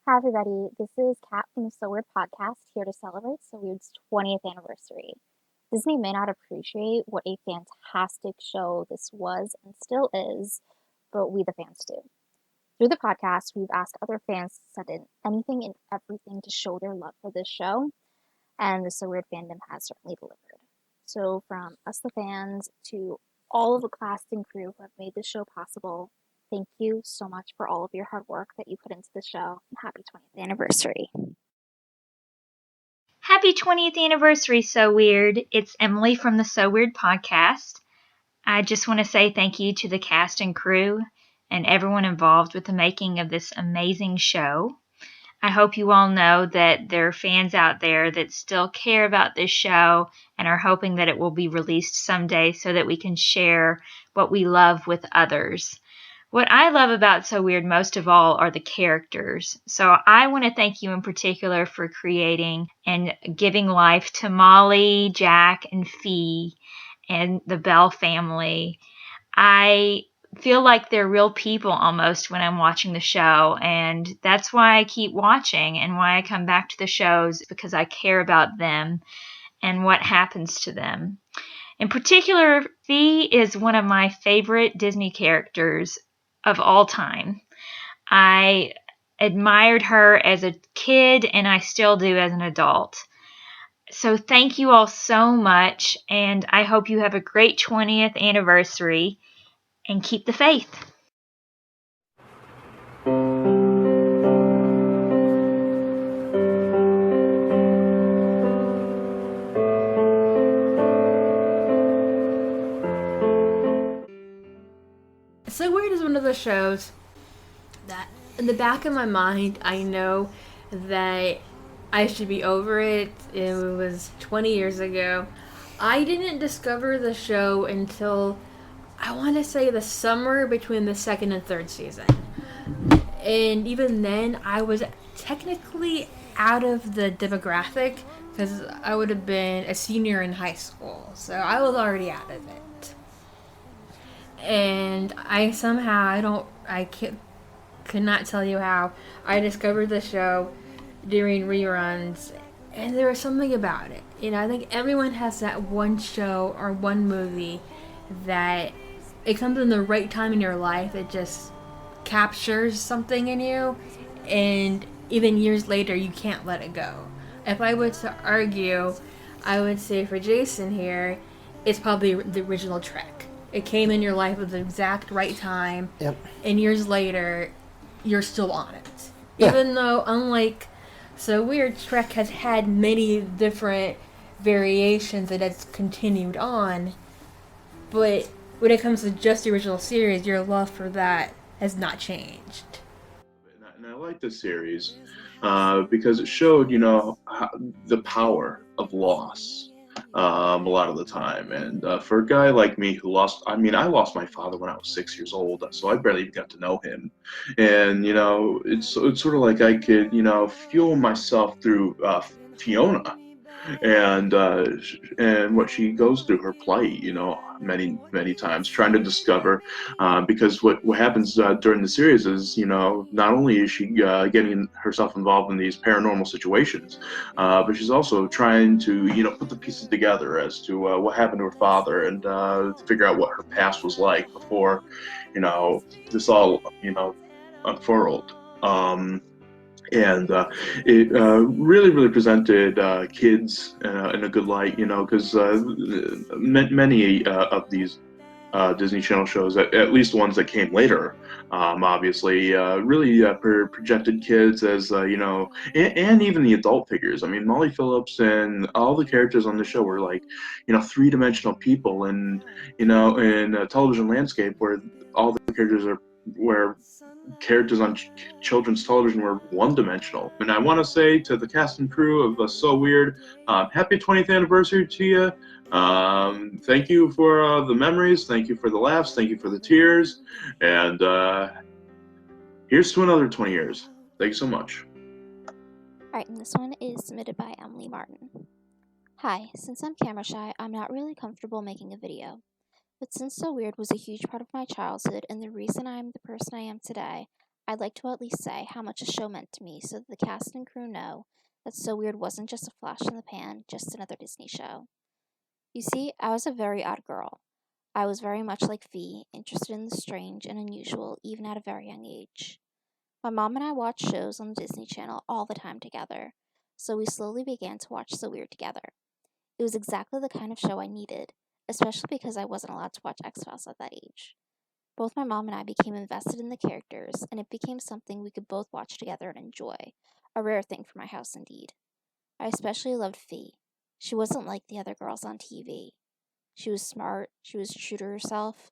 Hi, everybody. This is Kat from the So Weird podcast here to celebrate So Weird's 20th anniversary. Disney may not appreciate what a fantastic show this was and still is, but we, the fans, do. Through the podcast, we've asked other fans to send in anything and everything to show their love for this show, and the So Weird fandom has certainly delivered. So, from us, the fans, to all of the cast and crew who have made this show possible, thank you so much for all of your hard work that you put into the show, and happy 20th anniversary. Happy 20th anniversary, So Weird. It's Emily from the So Weird podcast. I just want to say thank you to the cast and crew and everyone involved with the making of this amazing show. I hope you all know that there are fans out there that still care about this show and are hoping that it will be released someday so that we can share what we love with others. What I love about So Weird most of all are the characters. So I want to thank you in particular for creating and giving life to Molly, Jack, and Fee and the Bell family. I feel like they're real people almost when I'm watching the show, and that's why I keep watching and why I come back to the shows, because I care about them and what happens to them. In particular, Fee is one of my favorite Disney characters of all time. I admired her as a kid, and I still do as an adult. So thank you all so much, and I hope you have a great 20th anniversary, and keep the faith. So Weird is one of those shows that, in the back of my mind, I know that I should be over it. It was 20 years ago. I didn't discover the show until, I want to say, the summer between the second and third season. And even then, I was technically out of the demographic because I would have been a senior in high school. So I was already out of it. And could not tell you how I discovered the show during reruns, and there was something about it. I think everyone has that one show or one movie that it comes in the right time in your life. It just captures something in you, and even years later, you can't let it go. If I were to argue, I would say for Jason here, it's probably the original Trek. It came in your life at the exact right time, Yep. and years later, you're still on it. Yeah. Even though, unlike So Weird, Trek has had many different variations that has continued on, but when it comes to just the original series, your love for that has not changed. And I like this series because it showed, the power of loss a lot of the time. And for a guy like me who I lost my father when I was 6 years old, so I barely even got to know him. And, it's sort of like I could, fuel myself through Fiona and what she goes through, her plight, many times trying to discover, because what happens during the series is, not only is she getting herself involved in these paranormal situations, but she's also trying to, put the pieces together as to what happened to her father, and figure out what her past was like before, this all, unfurled. And it really presented kids in a good light, because many of these Disney Channel shows, at least the ones that came later, obviously, really projected kids as, and even the adult figures. I mean, Molly Phillips and all the characters on the show were like, three-dimensional people, and, in a television landscape where all the characters are, where characters on children's television were one-dimensional. And I want to say to the cast and crew of So Weird, happy 20th anniversary to you. Thank you for the memories. Thank you for the laughs. Thank you for the tears. And here's to another 20 years. Thank you so much. Alright, and this one is submitted by Emily Martin. Hi, since I'm camera shy, I'm not really comfortable making a video. But since So Weird was a huge part of my childhood and the reason I'm the person I am today, I'd like to at least say how much the show meant to me so that the cast and crew know that So Weird wasn't just a flash in the pan, just another Disney show. You see, I was a very odd girl. I was very much like Fee, interested in the strange and unusual even at a very young age. My mom and I watched shows on the Disney Channel all the time together, so we slowly began to watch So Weird together. It was exactly the kind of show I needed, especially because I wasn't allowed to watch X-Files at that age. Both my mom and I became invested in the characters, and it became something we could both watch together and enjoy, a rare thing for my house indeed. I especially loved Fee. She wasn't like the other girls on TV. She was smart, she was true to herself.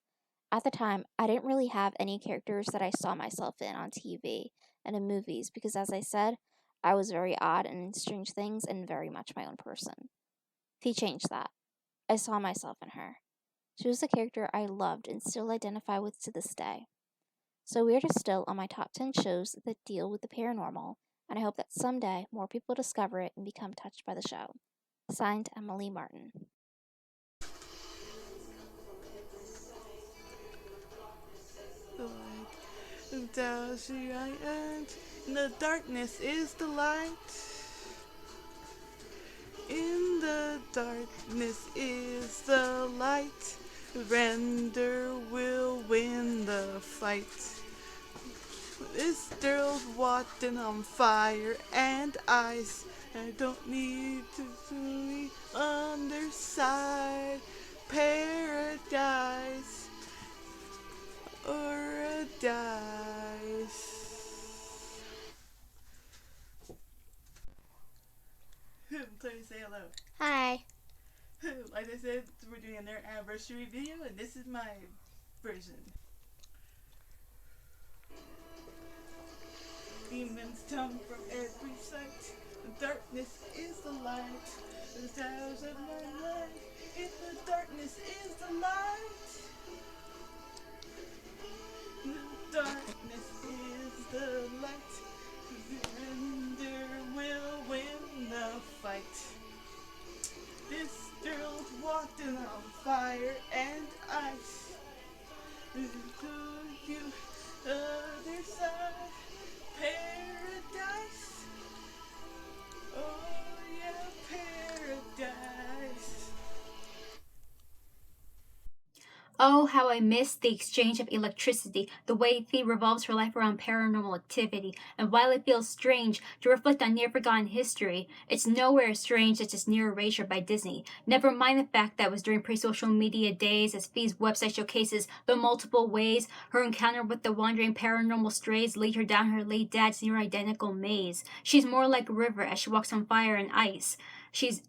At the time, I didn't really have any characters that I saw myself in on TV and in movies because, as I said, I was very odd and in strange things and very much my own person. Fee changed that. I saw myself in her. She was a character I loved and still identify with to this day. So Weird is still on my top 10 shows that deal with the paranormal, and I hope that someday more people discover it and become touched by the show. Signed, Emily Martin. In the darkness is the light. In the darkness is the light. Render will win the fight. This girl's walking on fire and ice. I don't need to be underside. Paradise or a dice. Please say hello. Hi. Like I said, we're doing another anniversary video, and this is my version. Demons come from every sight. The darkness is the light. The stars of my life. If the darkness is the light. The darkness is the light. Surrender will win the fight. This girl's walking on fire and ice. To you, other side, paradise. Oh yeah, paradise. Oh, how I miss the exchange of electricity, the way Thea revolves her life around paranormal activity, and while it feels strange to reflect on near-forgotten history, it's nowhere as strange as its near erasure by Disney. Never mind the fact that it was during pre-social media days, as Fee's website showcases the multiple ways her encounter with the wandering paranormal strays lead her down her late dad's near-identical maze. She's more like a river as she walks on fire and ice. She's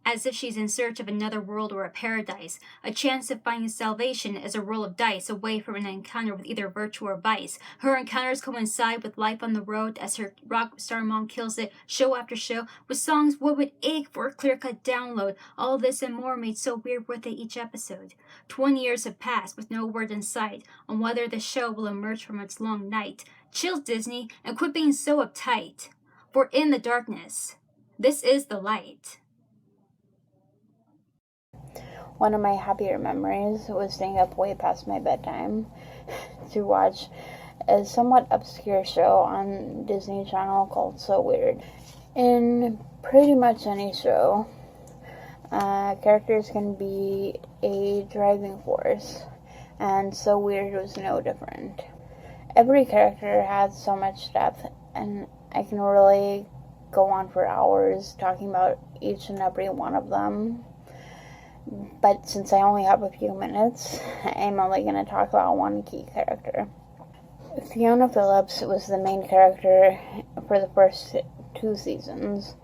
as if she's in search of another world or a paradise. A chance of finding salvation is a roll of dice away from an encounter with either virtue or vice. Her encounters coincide with life on the road as her rock star mom kills it show after show with songs one would ache for a clear-cut download. All this and more made So Weird worth it each episode. 20 years have passed with no word in sight on whether the show will emerge from its long night. Chill, Disney, and quit being so uptight. For in the darkness, this is the light. One of my happier memories was staying up way past my bedtime to watch a somewhat obscure show on Disney Channel called So Weird. In pretty much any show, characters can be a driving force, and So Weird was no different. Every character has so much depth, and I can really go on for hours talking about each and every one of them. But since I only have a few minutes, I'm only going to talk about one key character. Fiona Phillips was the main character for the first 2 seasons.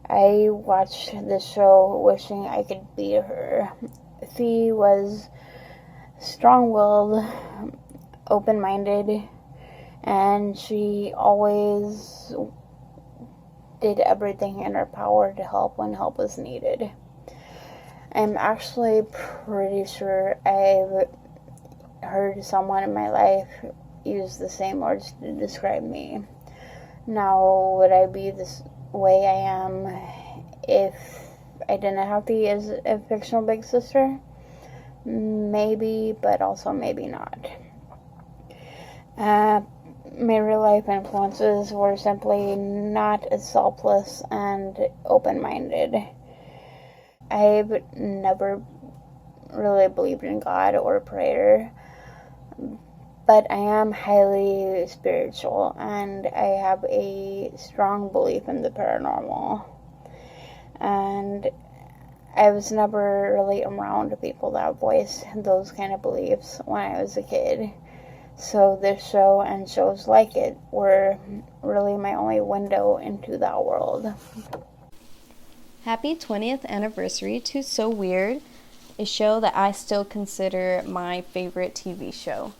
I watched this show wishing I could be her. Fee was strong-willed, open-minded, and she always did everything in her power to help when help was needed. I'm actually pretty sure I've heard someone in my life use the same words to describe me. Now, would I be this way I am if I didn't have to use a fictional big sister? Maybe, but also maybe not. my real life influences were simply not as selfless and open minded. I've never really believed in God or prayer, but I am highly spiritual and I have a strong belief in the paranormal. And I was never really around people that voiced those kind of beliefs when I was a kid. So this show and shows like it were really my only window into that world. Happy 20th anniversary to So Weird, a show that I still consider my favorite TV show.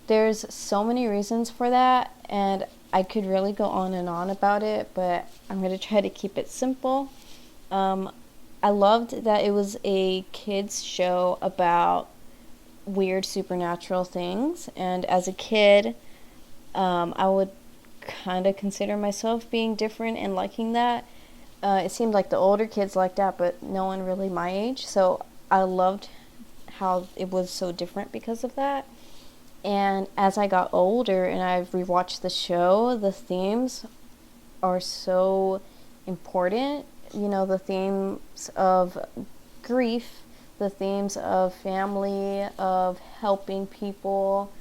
There's so many reasons for that, and I could really go on and on about it, but I'm going to try to keep it simple. I loved that it was a kids show about weird supernatural things, and as a kid, I would kind of consider myself being different and liking that. It seemed like the older kids liked that, but no one really my age, so I loved how it was so different because of that. And as I got older and I've rewatched the show, the themes are so important. You know, the themes of grief, the themes of family, of helping people.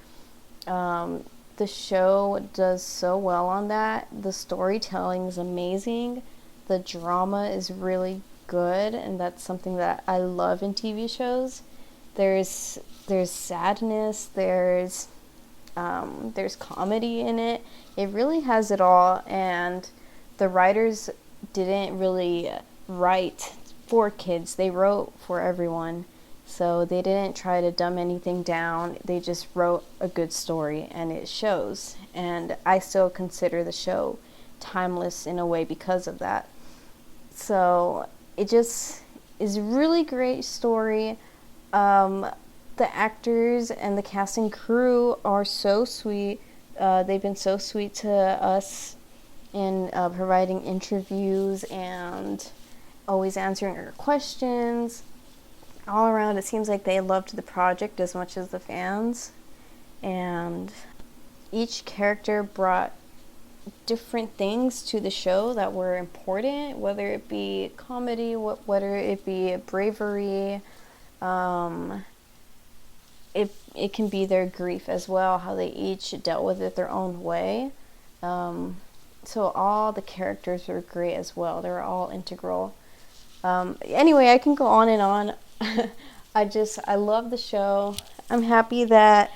The show does so well on that. The storytelling is amazing. The drama is really good, and that's something that I love in TV shows. There's sadness, there's comedy in it. It really has it all, and the writers didn't really write for kids. They wrote for everyone. So they didn't try to dumb anything down. They just wrote a good story, and it shows. And I still consider the show timeless in a way because of that. So it just is a really great story. The actors and the cast and crew are so sweet. They've been so sweet to us in providing interviews and always answering our questions. All around, it seems like they loved the project as much as the fans. And each character brought different things to the show that were important, whether it be comedy, whether it be bravery. It can be their grief as well, how they each dealt with it their own way. So all the characters were great as well. They were all integral. Anyway, I can go on and on. I love the show. I'm happy that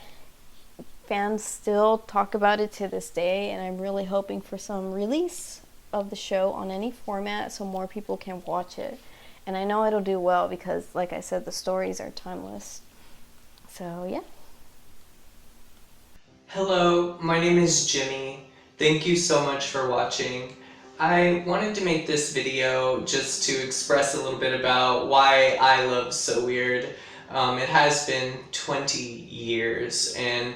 fans still talk about it to this day, and I'm really hoping for some release of the show on any format so more people can watch it. And I know it'll do well because, like I said, the stories are timeless. So, yeah. Hello, my name is Jimmy. Thank you so much for watching. I wanted to make this video just to express a little bit about why I love So Weird. It has been 20 years, and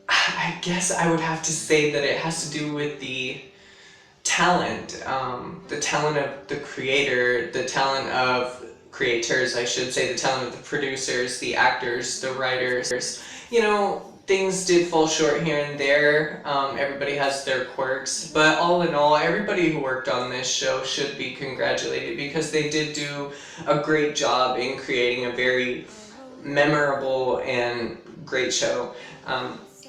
I guess I would have to say that it has to do with the talent of the creator, the talent of creators, I should say, the talent of the producers, the actors, the writers. You know, things did fall short here and there. Everybody has their quirks, but all in all, everybody who worked on this show should be congratulated because they did do a great job in creating a very memorable and great show.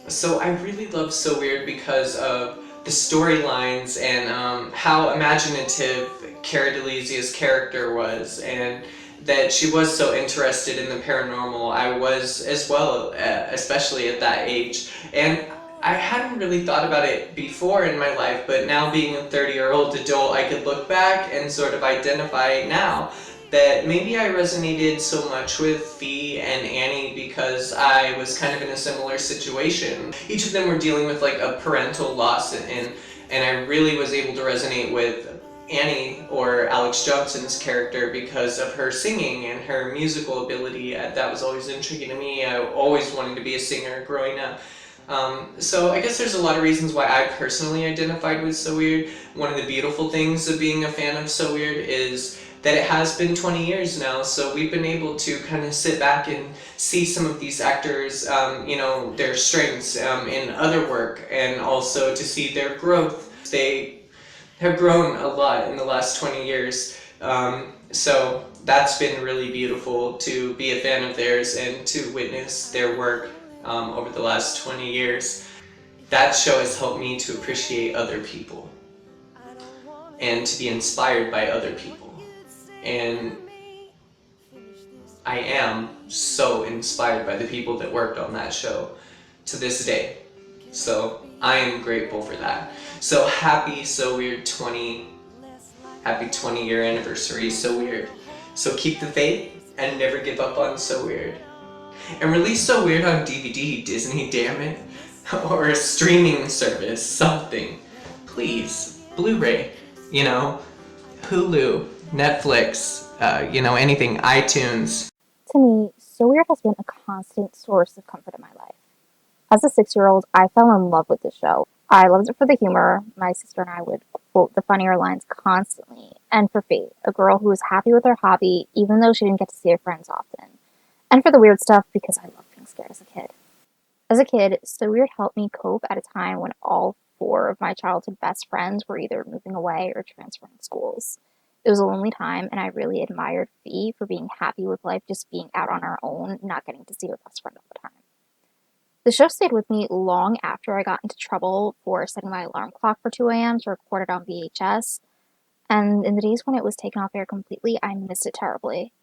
So I really love So Weird because of the storylines and how imaginative Cara Delisia's character was, and that she was so interested in the paranormal. I was as well, especially at that age. And I hadn't really thought about it before in my life, but now being a 30-year-old adult, I could look back and sort of identify now that maybe I resonated so much with Fee and Annie because I was kind of in a similar situation. Each of them were dealing with like a parental loss, and I really was able to resonate with Annie, or Alex Johnson's character, because of her singing and her musical ability. That was always intriguing to me. I always wanted to be a singer growing up. So I guess there's a lot of reasons why I personally identified with So Weird. One of the beautiful things of being a fan of So Weird is that it has been 20 years now, so we've been able to kind of sit back and see some of these actors, their strengths in other work, and also to see their growth. They have grown a lot in the last 20 years, so that's been really beautiful to be a fan of theirs and to witness their work over the last 20 years. That show has helped me to appreciate other people and to be inspired by other people. And I am so inspired by the people that worked on that show to this day. So I am grateful for that. So happy So Weird happy 20-year anniversary, So Weird. So keep the faith and never give up on So Weird. And release So Weird on DVD, Disney, damn it. Or a streaming service, something. Please. Blu-ray, Hulu, Netflix, anything, iTunes. To me, So Weird has been a constant source of comfort in my life. As a 6-year-old, I fell in love with the show. I loved it for the humor. My sister and I would quote the funnier lines constantly. And for Faith, a girl who was happy with her hobby, even though she didn't get to see her friends often. And for the weird stuff, because I loved being scared as a kid. As a kid, So Weird helped me cope at a time when all 4 of my childhood best friends were either moving away or transferring schools. It was a lonely time, and I really admired Fee for being happy with life, just being out on her own, not getting to see her best friend all the time. The show stayed with me long after I got into trouble for setting my alarm clock for 2 a.m. to record it on VHS, and in the days when it was taken off air completely, I missed it terribly.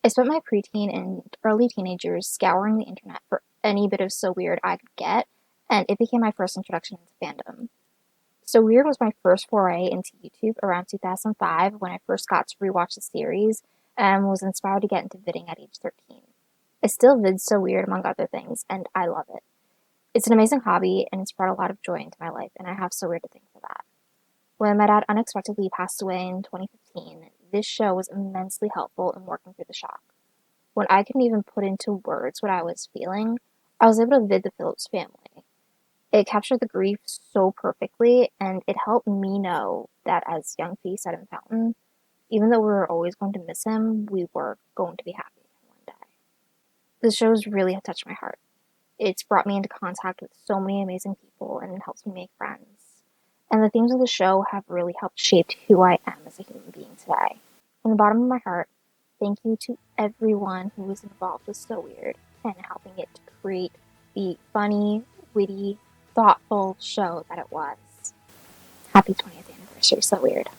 I spent my preteen and early teenage years scouring the internet for any bit of So Weird I could get, and it became my first introduction into fandom. So Weird was my first foray into YouTube around 2005 when I first got to rewatch the series and was inspired to get into vidding at age 13. I still vid So Weird among other things, and I love it. It's an amazing hobby, and it's brought a lot of joy into my life, and I have So Weird to thank for that. When my dad unexpectedly passed away in 2015, this show was immensely helpful in working through the shock. When I couldn't even put into words what I was feeling, I was able to vid the Phillips family. It captured the grief so perfectly, and it helped me know that, as young Fee said in Fountain, even though we were always going to miss him, we were going to be happy one day. The shows really have touched my heart. It's brought me into contact with so many amazing people, and it helps me make friends. And the themes of the show have really helped shape who I am as a human being today. From the bottom of my heart, thank you to everyone who was involved with So Weird and helping it to create the funny, witty, thoughtful show that it was. Happy 20th anniversary, So Weird.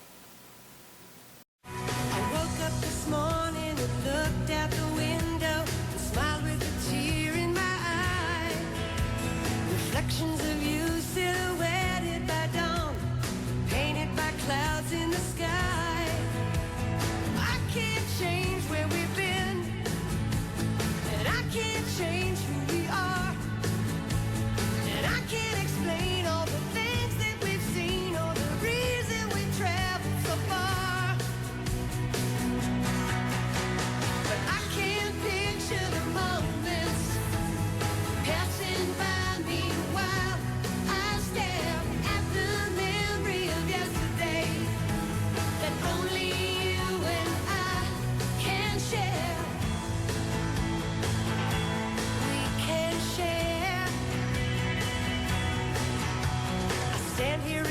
I woke up this morning and looked out the window and smiled with a tear in my eye. Reflections of you silhouetted by dawn, painted by clouds in the sky. I can't change where we've been, and I can't change who we are, and I can't explain all the things that we've seen or the reason we've traveled so far. But I can picture the moments passing by me while I stare at the memory of yesterday that only you and I can share. We can share. I stand here